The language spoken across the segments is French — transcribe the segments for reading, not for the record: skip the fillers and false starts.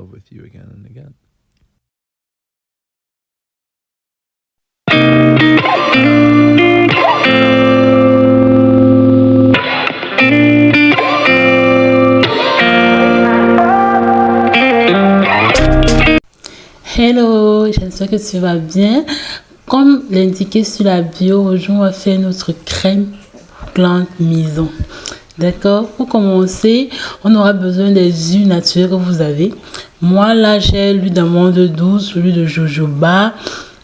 love with you again and again. Hello, j'espère que tu vas bien. Comme l'indiqué sur la bio, aujourd'hui on va faire notre crème plante maison. D'accord? Pour commencer, on aura besoin des huiles naturelles que vous avez. Moi là, j'ai l'huile d'amande douce, l'huile de jojoba,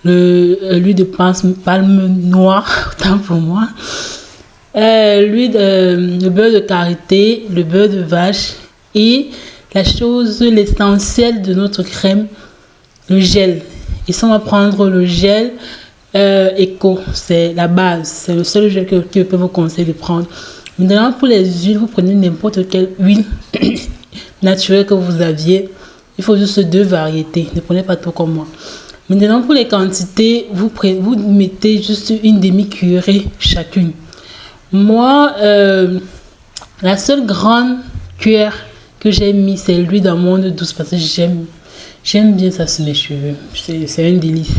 l'huile de palme noire, autant pour moi. Le beurre de karité, le beurre de vache et l'essentiel de notre crème, le gel. Ici, on va prendre le gel Eco. C'est la base. C'est le seul gel que je peux vous conseiller de prendre. Maintenant, pour les huiles, vous prenez n'importe quelle huile naturelle que vous aviez. Il faut juste 2 variétés. Ne prenez pas tout comme moi. Maintenant, pour les quantités, vous mettez juste une demi-cuillerée chacune. Moi, la seule grande cuillère que j'ai mis, c'est l'huile d'amande douce parce que j'aime bien ça sur mes cheveux. C'est un délice.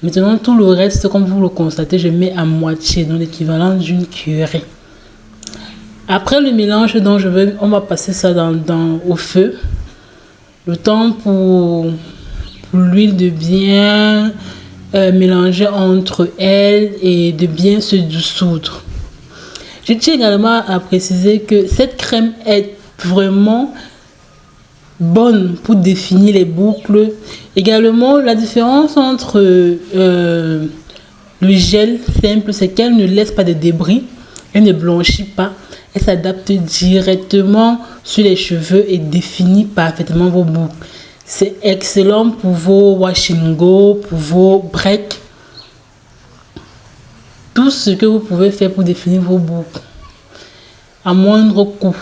Maintenant, tout le reste, comme vous le constatez, je mets à moitié, donc l'équivalent d'une cuillerée. Après le mélange, on va passer ça au feu. Le temps pour l'huile de bien mélanger entre elles et de bien se dissoudre. Je tiens également à préciser que cette crème est vraiment bonne pour définir les boucles. Également, la différence entre le gel simple, c'est qu'elle ne laisse pas de débris, elle ne blanchit pas, elle s'adapte directement sur les cheveux et définit parfaitement vos boucles. C'est excellent pour vos wash and go, pour vos breaks, tout ce que vous pouvez faire pour définir vos boucles à moindre coût.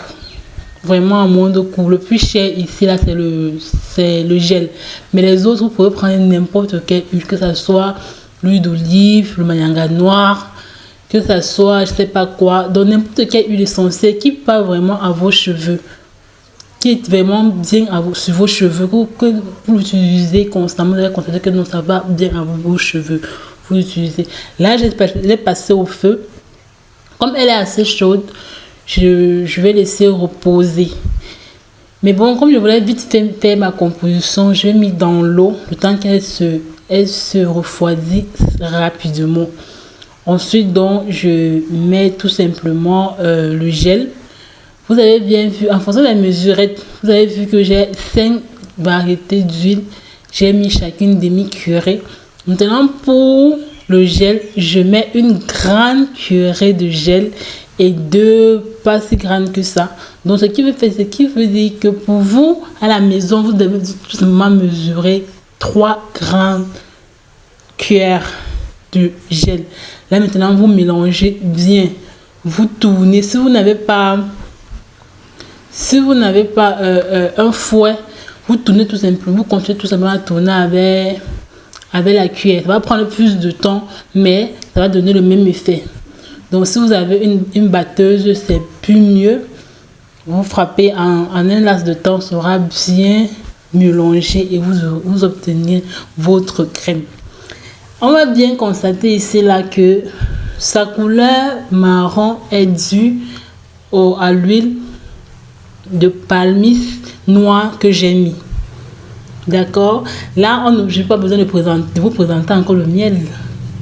Vraiment à moindre coût. Le plus cher ici, là, c'est le gel. Mais les autres, vous pouvez prendre n'importe quelle huile, que ce soit l'huile d'olive, le mayanga noir, que ce soit, je sais pas quoi. Donc, n'importe quelle huile essentielle qui parle vraiment à vos cheveux, qui est vraiment bien sur vos cheveux, que vous l'utilisez constamment. Vous allez constater que non, ça va bien à vos cheveux. Vous l'utilisez. Là, je l'ai passé au feu. Comme elle est assez chaude, je vais laisser reposer. Mais bon, comme je voulais vite faire ma composition, je l'ai mis dans l'eau le temps qu'elle se refroidit rapidement. Ensuite, donc, je mets tout simplement le gel. Vous avez bien vu, en fonction des mesurettes, vous avez vu que j'ai 5 variétés d'huile. J'ai mis chacune demi-cuillerée. Maintenant, pour le gel, je mets une grande cuillerée de gel et 2 pas si grandes que ça. Donc, ce qui veut dire que pour vous, à la maison, vous devez tout simplement mesurer 3 grandes cuillères de gel. Là, maintenant, vous mélangez bien. Vous tournez. Si vous n'avez pas un fouet, vous tournez tout simplement. Vous continuez tout simplement à tourner avec la cuillère. Ça va prendre plus de temps, mais ça va donner le même effet. Donc, si vous avez une batteuse, c'est plus mieux. Vous frappez en un laps de temps, sera bien mélangé et vous obtenez votre crème. On va bien constater ici là que sa couleur marron est due à l'huile de palmis noir que j'ai mis. D'accord? Là, je n'ai pas besoin de vous présenter encore le miel.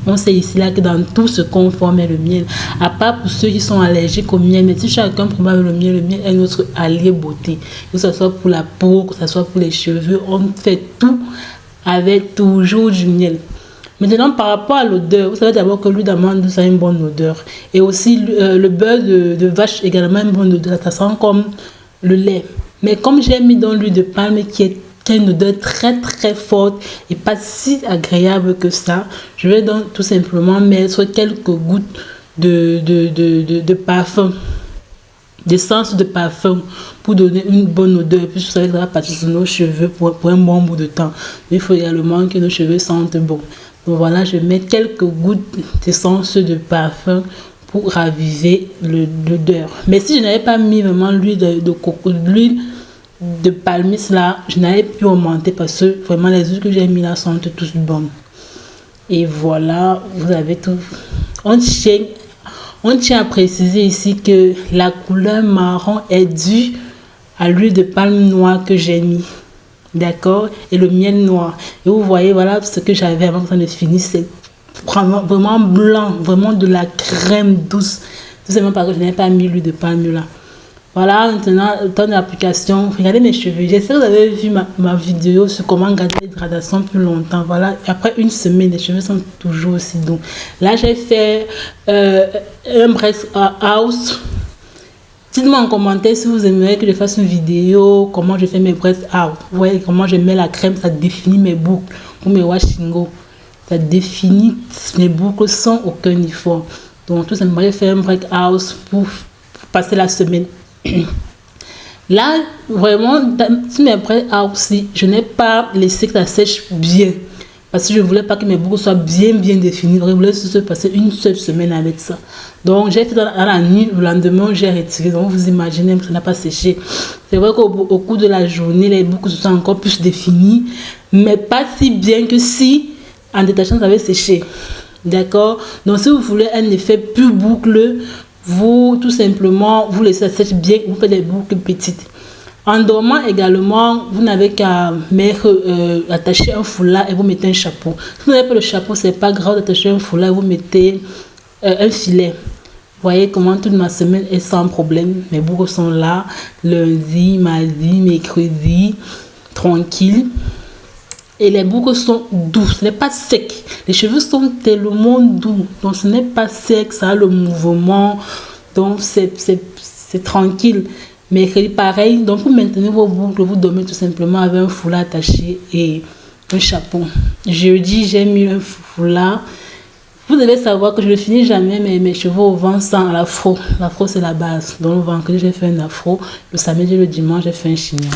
On sait ici là que dans tout ce qu'on forme est le miel. À part pour ceux qui sont allergiques au miel. Mais si chacun prend le miel est notre allié beauté. Que ce soit pour la peau, que ce soit pour les cheveux, on fait tout avec toujours du miel. Maintenant, par rapport à l'odeur, vous savez d'abord que l'huile d'amande, ça a une bonne odeur. Et aussi, le beurre de vache également une bonne odeur. Ça sent comme le lait. Mais comme j'ai mis dans l'huile de palme qui a une odeur très très forte et pas si agréable que ça, je vais donc tout simplement mettre quelques gouttes de parfum, d'essence de parfum pour donner une bonne odeur. Et puis vous savez que ça va partir sur nos cheveux pour un bon bout de temps. Il faut également que nos cheveux sentent bon. Donc voilà, je mets quelques gouttes d'essence de parfum pour raviver l'odeur. Mais si je n'avais pas mis vraiment l'huile de coco, l'huile de palmis là, je n'avais pu augmenter parce que vraiment les huiles que j'ai mis là sont tous bonnes. Et voilà, vous avez tout. On tient à préciser ici que la couleur marron est due à l'huile de palme noire que j'ai mis. D'accord? Et le miel noir. Et vous voyez, voilà ce que j'avais avant de finir. C'est vraiment blanc, vraiment de la crème douce. Tout simplement parce que je n'avais pas mis l'huile de palme là. Voilà, maintenant, le temps d'application. Regardez mes cheveux. J'espère que vous avez vu ma vidéo sur comment garder l'hydratation plus longtemps. Voilà, après une semaine, les cheveux sont toujours aussi doux. Là, j'ai fait un press house. Dites-moi en commentaire si vous aimeriez que je fasse une vidéo, comment je fais mes press out. Vous voyez comment je mets la crème, ça définit mes boucles. Ou mes washingo. Ça définit mes boucles sans aucun effort. Donc, tout simplement, j'ai fait un break house pour passer la semaine. Là, vraiment, si mes prêts aussi, je n'ai pas laissé que ça sèche bien. Parce que je ne voulais pas que mes boucles soient bien définies. Je voulais se passer une seule semaine avec ça. Donc, j'ai fait dans la nuit, le lendemain, j'ai retiré. Donc, vous imaginez que ça n'a pas séché. C'est vrai qu'au cours de la journée, les boucles sont encore plus définies. Mais pas si bien que si, en détachant, ça avait séché. D'accord? Donc, si vous voulez un effet plus boucle, vous, tout simplement, vous laissez ça sèche bien, vous faites des boucles petites. En dormant également, vous n'avez qu'à mettre, attacher un foulard et vous mettez un chapeau. Si vous n'avez pas le chapeau, c'est pas grave d'attacher un foulard et vous mettez un filet. Vous voyez comment toute ma semaine est sans problème. Mes boucles sont là, lundi, mardi, mercredi, tranquille. Et les boucles sont douces, ce n'est pas sec. Les cheveux sont tellement doux, donc ce n'est pas sec, ça a le mouvement, donc c'est tranquille. Mercredi, pareil, donc pour maintenir vos boucles, vous dormez tout simplement avec un foulard attaché et un chapeau. Jeudi, j'ai mis un foulard. Vous devez savoir que je ne finis jamais mes cheveux au vent sans l'afro. L'afro, c'est la base. Donc le vendredi, j'ai fait un afro. Le samedi et le dimanche, j'ai fait un chignon.